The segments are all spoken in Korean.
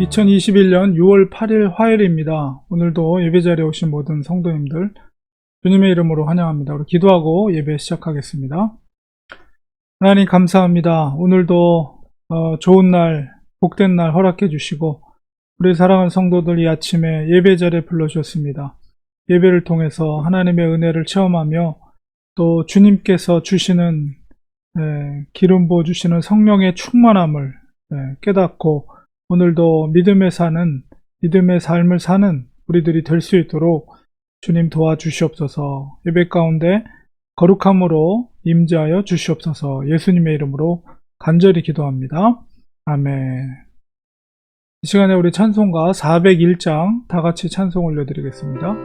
2021년 6월 8일 화요일입니다. 오늘도 예배자리에 오신 모든 성도님들 주님의 이름으로 환영합니다. 우리 기도하고 예배 시작하겠습니다. 하나님 감사합니다. 오늘도 좋은 날, 복된 날 허락해 주시고 우리 사랑하는 성도들 이 아침에 예배자리에 불러주셨습니다. 예배를 통해서 하나님의 은혜를 체험하며 또 주님께서 주시는 기름 부어 주시는 성령의 충만함을 깨닫고 오늘도 믿음의 삶을 사는 우리들이 될 수 있도록 주님 도와주시옵소서. 예배 가운데 거룩함으로 임재하여 주시옵소서. 예수님의 이름으로 간절히 기도합니다. 아멘. 이 시간에 우리 찬송가 401장 다 같이 찬송 올려드리겠습니다.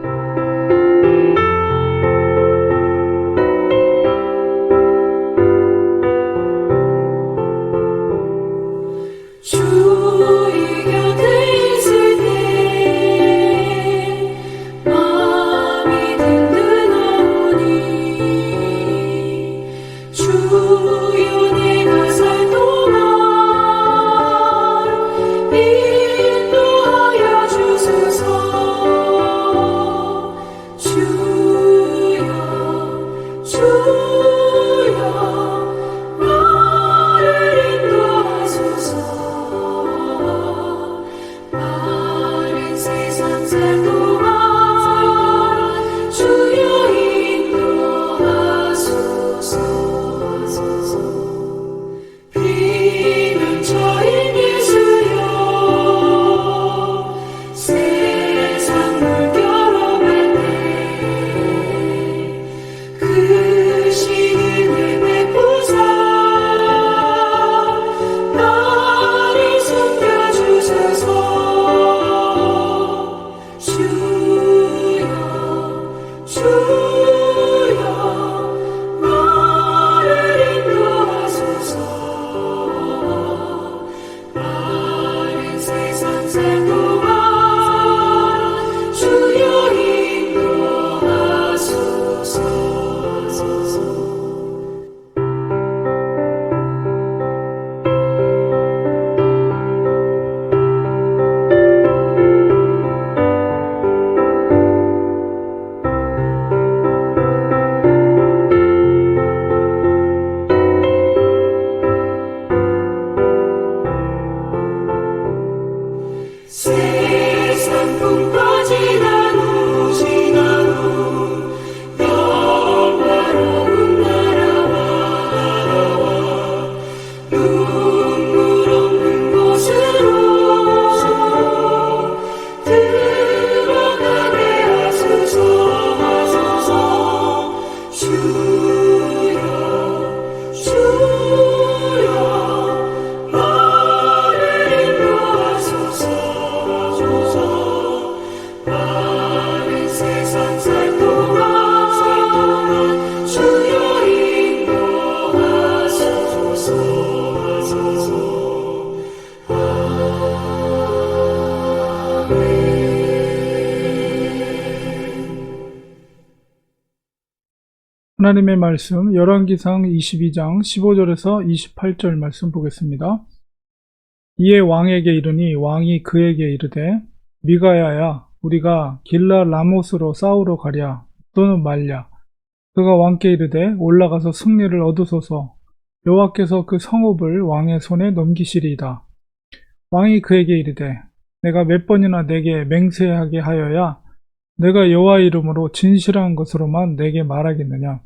하나님의 말씀 열왕기상 22장 15절에서 28절 말씀 보겠습니다. 이에 왕에게 이르니 왕이 그에게 이르되 미가야야 우리가 길라 라못으로 싸우러 가랴 또는 말랴. 그가 왕께 이르되 올라가서 승리를 얻으소서. 여호와께서 그 성읍을 왕의 손에 넘기시리이다. 왕이 그에게 이르되 내가 몇 번이나 내게 맹세하게 하여야 내가 여호와의 이름으로 진실한 것으로만 내게 말하겠느냐.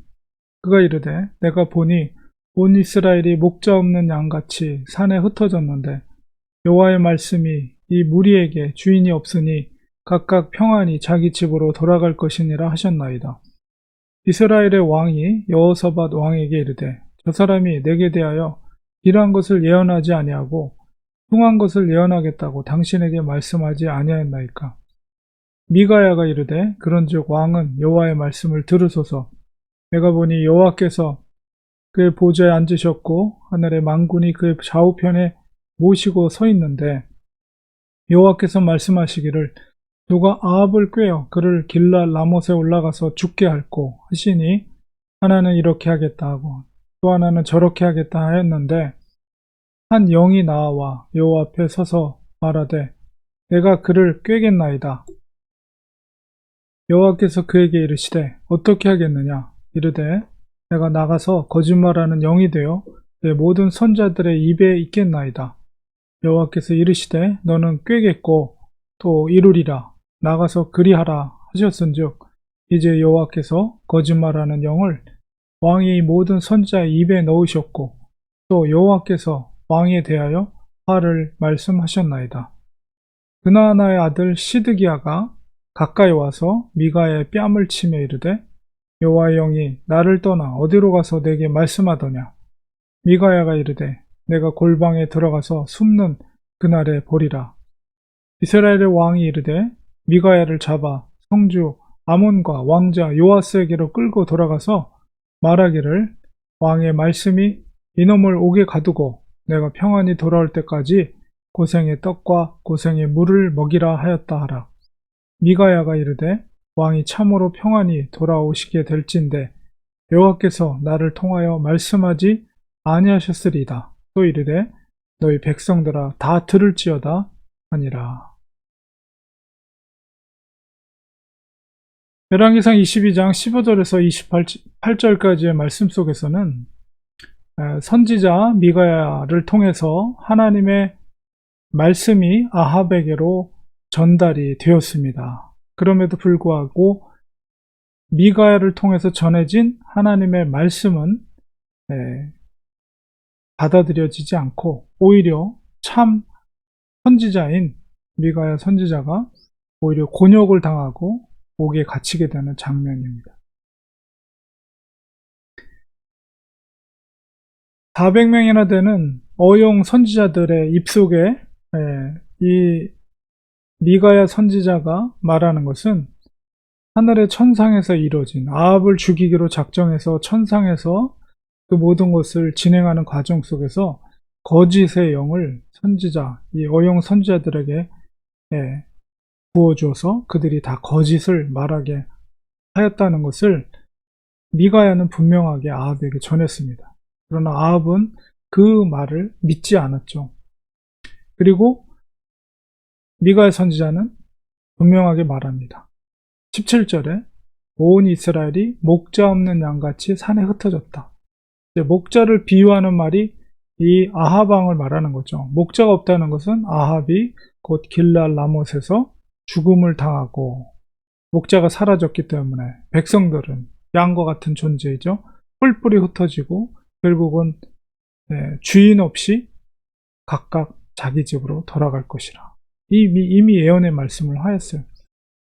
그가 이르되 내가 보니 온 이스라엘이 목자 없는 양같이 산에 흩어졌는데 여호와의 말씀이 이 무리에게 주인이 없으니 각각 평안히 자기 집으로 돌아갈 것이니라 하셨나이다. 이스라엘의 왕이 여호사밧 왕에게 이르되 저 사람이 내게 대하여 이러한 것을 예언하지 아니하고 흉한 것을 예언하겠다고 당신에게 말씀하지 아니하였나이까. 미가야가 이르되 그런즉 왕은 여호와의 말씀을 들으소서. 내가 보니 여호와께서 그의 보좌에 앉으셨고 하늘의 만군이 그의 좌우편에 모시고 서 있는데 여호와께서 말씀하시기를 누가 아합을 꾀어 그를 길라 라못에 올라가서 죽게 할꼬 하시니 하나는 이렇게 하겠다 하고 또 하나는 저렇게 하겠다 하였는데 한 영이 나와 여호와 앞에 서서 말하되 내가 그를 꾀겠나이다. 여호와께서 그에게 이르시되 어떻게 하겠느냐. 이르되 내가 나가서 거짓말하는 영이 되어 내 모든 선자들의 입에 있겠나이다. 여호와께서 이르시되 너는 꾀겠고 또 이루리라. 나가서 그리하라 하셨은즉 이제 여호와께서 거짓말하는 영을 왕의 모든 선자의 입에 넣으셨고 또 여호와께서 왕에 대하여 화를 말씀하셨나이다. 그나아나의 아들 시드기야가 가까이 와서 미가야의 뺨을 치며 이르되 여호와의 영이 나를 떠나 어디로 가서 내게 말씀하더냐. 미가야가 이르되 내가 골방에 들어가서 숨는 그날에 보리라. 이스라엘의 왕이 이르되 미가야를 잡아 성주 아몬과 왕자 요아스에게로 끌고 돌아가서 말하기를 왕의 말씀이 이놈을 옥에 가두고 내가 평안히 돌아올 때까지 고생의 떡과 고생의 물을 먹이라 하였다 하라. 미가야가 이르되 왕이 참으로 평안히 돌아오시게 될진데 여호와께서 나를 통하여 말씀하지 아니하셨으리이다. 또 이르되 너희 백성들아 다 들을지어다 하니라. 열왕기상 22장 15절에서 28절까지의 말씀 속에서는 선지자 미가야를 통해서 하나님의 말씀이 아합에게로 전달이 되었습니다. 그럼에도 불구하고 미가야를 통해서 전해진 하나님의 말씀은 받아들여지지 않고 오히려 참 선지자인 미가야 선지자가 오히려 곤욕을 당하고 옥에 갇히게 되는 장면입니다. 400명이나 되는 어용 선지자들의 입속에 이 미가야 선지자가 말하는 것은 하늘의 천상에서 이루어진 아합을 죽이기로 작정해서 천상에서 그 모든 것을 진행하는 과정 속에서 거짓의 영을 선지자, 이 어용 선지자들에게 부어주어서 그들이 다 거짓을 말하게 하였다는 것을 미가야는 분명하게 아합에게 전했습니다. 그러나 아합은 그 말을 믿지 않았죠. 그리고 미가야 선지자는 분명하게 말합니다. 17절에 온 이스라엘이 목자 없는 양같이 산에 흩어졌다. 목자를 비유하는 말이 이 아합 왕을 말하는 거죠. 목자가 없다는 것은 아합이 곧 길랄 라못에서 죽음을 당하고 목자가 사라졌기 때문에 백성들은 양과 같은 존재이죠. 뿔뿔이 흩어지고 결국은 주인 없이 각각 자기 집으로 돌아갈 것이라. 이미 예언의 말씀을 하였어요.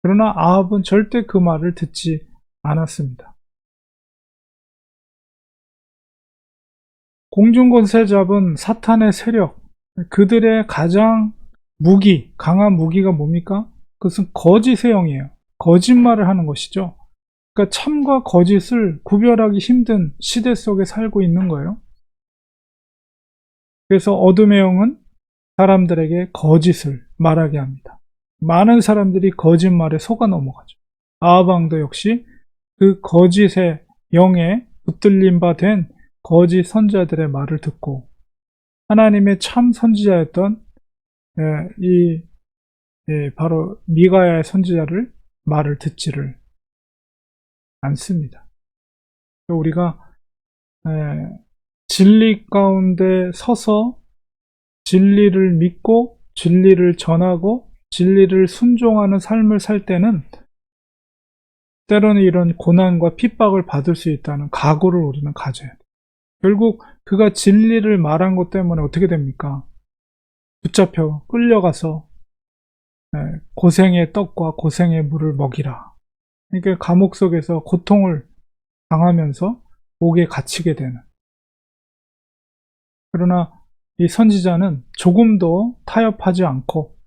그러나 아합은 절대 그 말을 듣지 않았습니다. 공중권세 잡은 사탄의 세력, 그들의 가장 강한 무기가 뭡니까? 그것은 거짓의 영이에요. 거짓말을 하는 것이죠. 그러니까 참과 거짓을 구별하기 힘든 시대 속에 살고 있는 거예요. 그래서 어둠의 영은 사람들에게 거짓을 말하게 합니다. 많은 사람들이 거짓말에 속아 넘어가죠. 아합 왕도 역시 그 거짓의 영에 붙들림 바 된 거짓 선지자들의 말을 듣고 하나님의 참 선지자였던 바로 미가야의 선지자를 말을 듣지를 않습니다. 우리가 진리 가운데 서서 진리를 믿고 진리를 전하고 진리를 순종하는 삶을 살 때는 때로는 이런 고난과 핍박을 받을 수 있다는 각오를 우리는 가져야 돼요. 결국 그가 진리를 말한 것 때문에 어떻게 됩니까? 붙잡혀 끌려가서 고생의 떡과 고생의 물을 먹이라. 그러니까 감옥 속에서 고통을 당하면서 옥에 갇히게 되는. 그러나 이 선지자는 조금도 타협하지 않고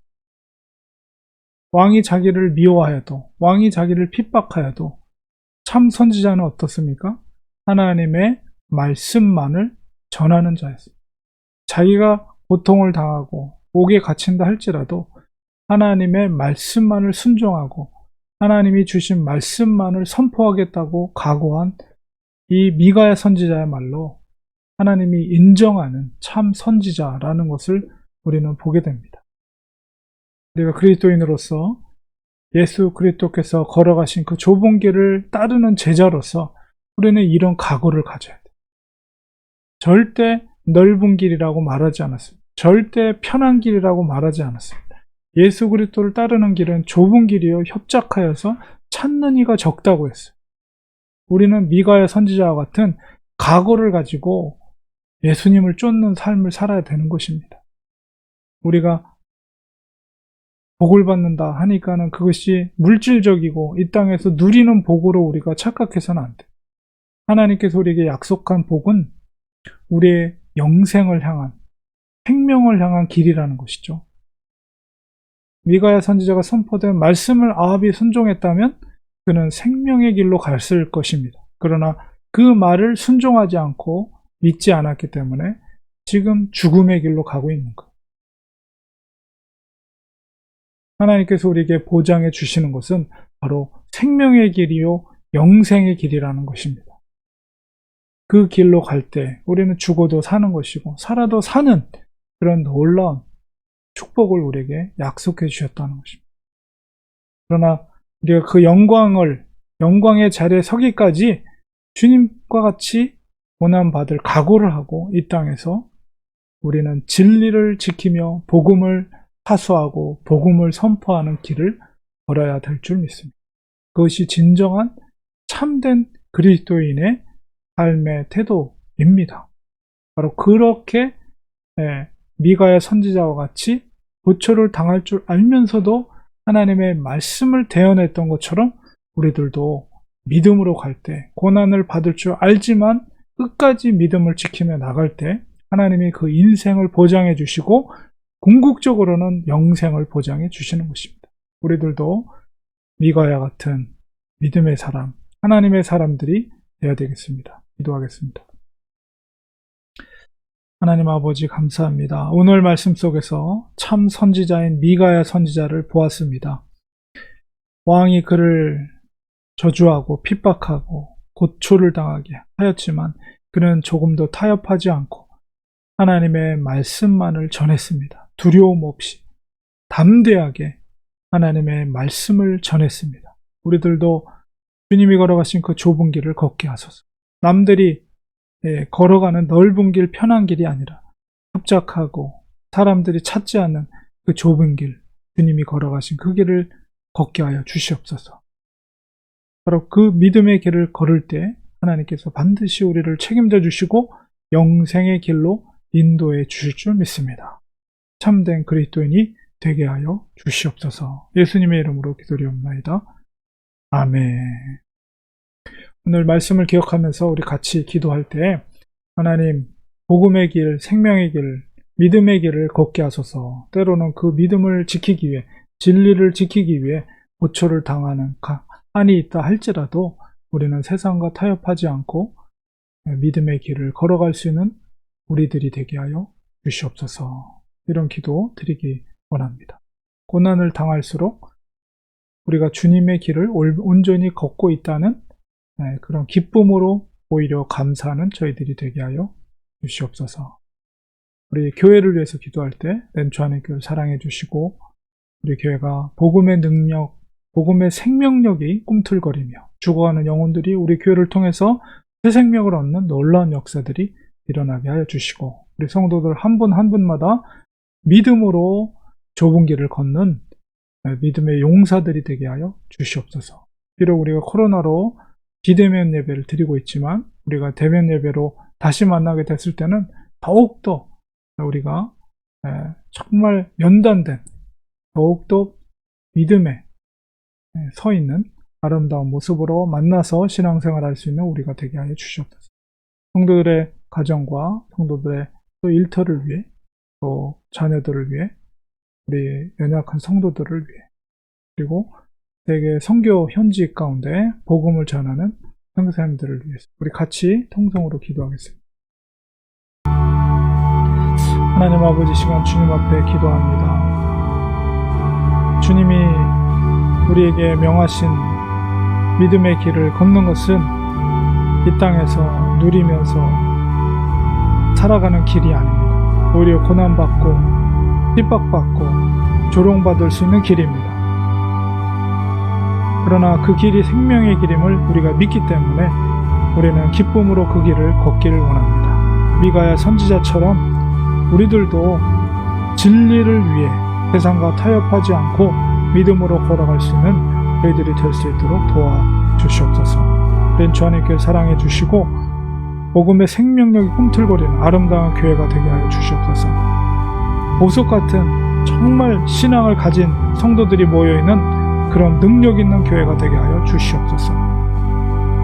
왕이 자기를 미워하여도 왕이 자기를 핍박하여도 참 선지자는 어떻습니까? 하나님의 말씀만을 전하는 자였습니다. 자기가 고통을 당하고 옥에 갇힌다 할지라도 하나님의 말씀만을 순종하고 하나님이 주신 말씀만을 선포하겠다고 각오한 이 미가야 선지자야말로 하나님이 인정하는 참 선지자라는 것을 우리는 보게 됩니다. 우리가 그리스도인으로서 예수 그리스도께서 걸어가신 그 좁은 길을 따르는 제자로서 우리는 이런 각오를 가져야 돼요. 절대 넓은 길이라고 말하지 않았습니다. 절대 편한 길이라고 말하지 않았습니다. 예수 그리스도를 따르는 길은 좁은 길이요 협착하여서 찾는 이가 적다고 했어요. 우리는 미가야 선지자와 같은 각오를 가지고 예수님을 쫓는 삶을 살아야 되는 것입니다. 우리가 복을 받는다 하니까는 그것이 물질적이고 이 땅에서 누리는 복으로 우리가 착각해서는 안 돼요. 하나님께서 우리에게 약속한 복은 우리의 영생을 향한, 생명을 향한 길이라는 것이죠. 미가야 선지자가 선포된 말씀을 아합이 순종했다면 그는 생명의 길로 갔을 것입니다. 그러나 그 말을 순종하지 않고 믿지 않았기 때문에 지금 죽음의 길로 가고 있는 거예요. 하나님께서 우리에게 보장해 주시는 것은 바로 생명의 길이요 영생의 길이라는 것입니다. 그 길로 갈 때 우리는 죽어도 사는 것이고 살아도 사는 그런 놀라운 축복을 우리에게 약속해 주셨다는 것입니다. 그러나 우리가 그 영광의 자리에 서기까지 주님과 같이 고난받을 각오를 하고 이 땅에서 우리는 진리를 지키며 복음을 사수하고 복음을 선포하는 길을 걸어야 될 줄 믿습니다. 그것이 진정한 참된 그리스도인의 삶의 태도입니다. 바로 그렇게 미가야 선지자와 같이 고초를 당할 줄 알면서도 하나님의 말씀을 대언했던 것처럼 우리들도 믿음으로 갈 때, 고난을 받을 줄 알지만 끝까지 믿음을 지키며 나갈 때 하나님이 그 인생을 보장해 주시고 궁극적으로는 영생을 보장해 주시는 것입니다. 우리들도 미가야 같은 믿음의 사람, 하나님의 사람들이 되어야 되겠습니다. 기도하겠습니다. 하나님 아버지 감사합니다. 오늘 말씀 속에서 참 선지자인 미가야 선지자를 보았습니다. 왕이 그를 저주하고 핍박하고 고초를 당하게 하였지만 그는 조금도 타협하지 않고 하나님의 말씀만을 전했습니다. 두려움 없이 담대하게 하나님의 말씀을 전했습니다. 우리들도 주님이 걸어가신 그 좁은 길을 걷게 하소서. 남들이 걸어가는 넓은 길, 편한 길이 아니라 협착하고 사람들이 찾지 않는 그 좁은 길, 주님이 걸어가신 그 길을 걷게 하여 주시옵소서. 바로 그 믿음의 길을 걸을 때 하나님께서 반드시 우리를 책임져 주시고 영생의 길로 인도해 주실 줄 믿습니다. 참된 그리스도인이 되게 하여 주시옵소서. 예수님의 이름으로 기도드리옵나이다. 아멘. 오늘 말씀을 기억하면서 우리 같이 기도할 때 하나님 복음의 길, 생명의 길, 믿음의 길을 걷게 하소서. 때로는 그 믿음을 지키기 위해, 진리를 지키기 위해 고초를 당하는 한이 있다 할지라도 우리는 세상과 타협하지 않고 믿음의 길을 걸어갈 수 있는 우리들이 되게 하여 주시옵소서. 이런 기도 드리기 원합니다. 고난을 당할수록 우리가 주님의 길을 온전히 걷고 있다는 그런 기쁨으로 오히려 감사하는 저희들이 되게 하여 주시옵소서. 우리 교회를 위해서 기도할 때 렌초안의 교회를 사랑해 주시고 우리 교회가 복음의 능력, 복음의 생명력이 꿈틀거리며 죽어가는 영혼들이 우리 교회를 통해서 새 생명을 얻는 놀라운 역사들이 일어나게 하여 주시고 우리 성도들 한 분 한 분마다 믿음으로 좁은 길을 걷는 믿음의 용사들이 되게 하여 주시옵소서. 비록 우리가 코로나로 비대면 예배를 드리고 있지만 우리가 대면 예배로 다시 만나게 됐을 때는 더욱더 우리가 정말 연단된 더욱더 믿음에 서 있는 아름다운 모습으로 만나서 신앙생활할 수 있는 우리가 되게 하여 주시옵소서. 성도들의 가정과 성도들의 또 일터를 위해 또 자녀들을 위해 우리 연약한 성도들을 위해 그리고 세계 선교 현지 가운데 복음을 전하는 선교사님들을 위해서 우리 같이 통성으로 기도하겠습니다. 하나님 아버지 시간 주님 앞에 기도합니다. 주님이 우리에게 명하신 믿음의 길을 걷는 것은 이 땅에서 누리면서 살아가는 길이 아닙니다. 오히려 고난받고 핍박받고 조롱받을 수 있는 길입니다. 그러나 그 길이 생명의 길임을 우리가 믿기 때문에 우리는 기쁨으로 그 길을 걷기를 원합니다. 미가야 선지자처럼 우리들도 진리를 위해 세상과 타협하지 않고 믿음으로 걸어갈 수 있는 저희들이 될 수 있도록 도와주시옵소서. 우리는 주 하나님께 사랑해 주시고 복음의 생명력이 꿈틀거리는 아름다운 교회가 되게 하여 주시옵소서. 보석 같은 정말 신앙을 가진 성도들이 모여있는 그런 능력 있는 교회가 되게 하여 주시옵소서.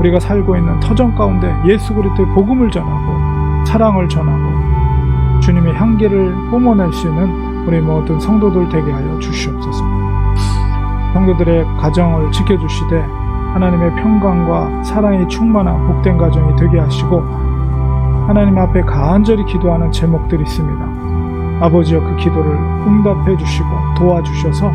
우리가 살고 있는 터전 가운데 예수 그리스도의 복음을 전하고 사랑을 전하고 주님의 향기를 뿜어낼 수 있는 우리 모든 성도들 되게 하여 주시옵소서. 성도들의 가정을 지켜주시되 하나님의 평강과 사랑이 충만한 복된 가정이 되게 하시고 하나님 앞에 간절히 기도하는 제목들이 있습니다. 아버지여 그 기도를 응답해 주시고 도와주셔서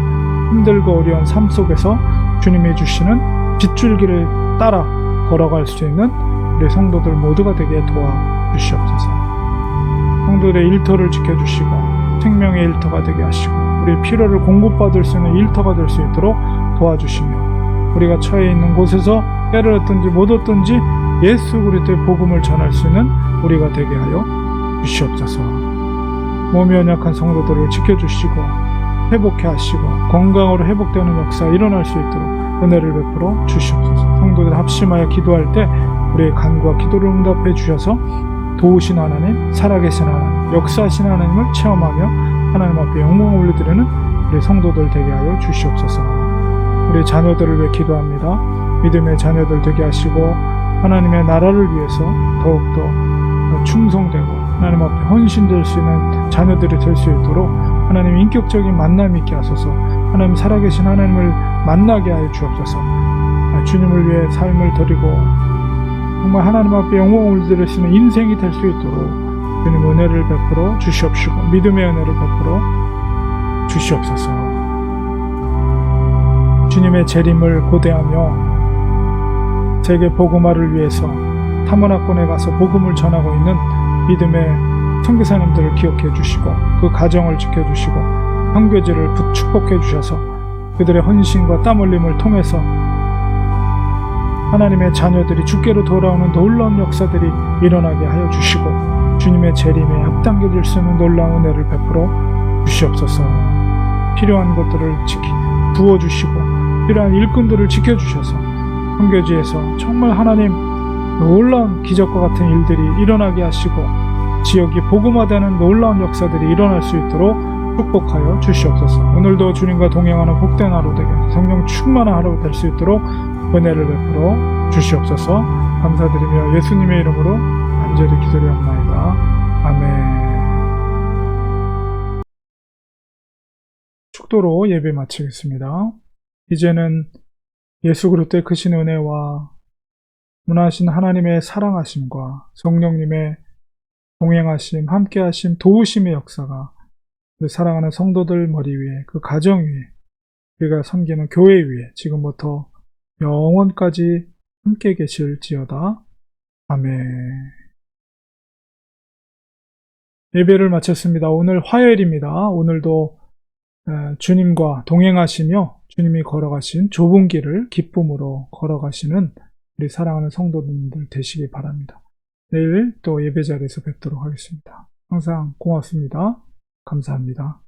힘들고 어려운 삶 속에서 주님이 주시는 빗줄기를 따라 걸어갈 수 있는 우리 성도들 모두가 되게 도와주시옵소서. 성도들의 일터를 지켜주시고 생명의 일터가 되게 하시고 우리 필요를 공급받을 수 있는 일터가 될 수 있도록 도와주시며 우리가 처해 있는 곳에서 때를 얻든지 못 얻든지 예수 그리스도의 복음을 전할 수 있는 우리가 되게 하여 주시옵소서. 몸이 연약한 성도들을 지켜주시고 회복해 하시고 건강으로 회복되는 역사가 일어날 수 있도록 은혜를 베풀어 주시옵소서. 성도들 합심하여 기도할 때 우리의 간구와 기도를 응답해 주셔서 도우신 하나님, 살아계신 하나님, 역사하신 하나님을 체험하며 하나님 앞에 영광을 올려드리는 우리 성도들 되게 하여 주시옵소서. 우리 자녀들을 위해 기도합니다. 믿음의 자녀들 되게 하시고 하나님의 나라를 위해서 더욱더 충성되고 하나님 앞에 헌신될 수 있는 자녀들이 될 수 있도록 하나님 인격적인 만남이 있게 하소서. 하나님 살아계신 하나님을 만나게 하여 주옵소서. 주님을 위해 삶을 드리고 정말 하나님 앞에 영광을 드릴 수 있는 인생이 될 수 있도록 주님 은혜를 베풀어 주시옵시고 믿음의 은혜를 베풀어 주시옵소서. 주님의 재림을 고대하며 세계 복음화를 위해서 탐원학군에 가서 복음을 전하고 있는 믿음의 선교사님들을 기억해 주시고 그 가정을 지켜주시고 형제들을 축복해 주셔서 그들의 헌신과 땀 흘림을 통해서 하나님의 자녀들이 주께로 돌아오는 놀라운 역사들이 일어나게 하여 주시고 주님의 재림에 앞당겨질 수 있는 놀라운 은혜를 베풀어 주시옵소서. 필요한 것들을 부어주시고 필요한 일꾼들을 지켜주셔서 선교지에서 정말 하나님 놀라운 기적과 같은 일들이 일어나게 하시고 지역이 복음화되는 놀라운 역사들이 일어날 수 있도록 축복하여 주시옵소서. 오늘도 주님과 동행하는 복된 하루 되게 성령 충만한 하루 될 수 있도록 은혜를 베풀어 주시옵소서. 감사드리며 예수님의 이름으로 간절히 기도드리옵나이다. 아멘. 축도로 예배 마치겠습니다. 이제는 예수 그리스도의 크신 은혜와 문하신 하나님의 사랑하심과 성령님의 동행하심, 함께하심, 도우심의 역사가 우리 사랑하는 성도들 머리 위에, 그 가정 위에, 우리가 섬기는 교회 위에 지금부터 영원까지 함께 계실지어다. 아멘. 예배를 마쳤습니다. 오늘 화요일입니다. 오늘도 주님과 동행하시며 주님이 걸어가신 좁은 길을 기쁨으로 걸어가시는 우리 사랑하는 성도님들 되시기 바랍니다. 내일 또 예배 자리에서 뵙도록 하겠습니다. 항상 고맙습니다. 감사합니다.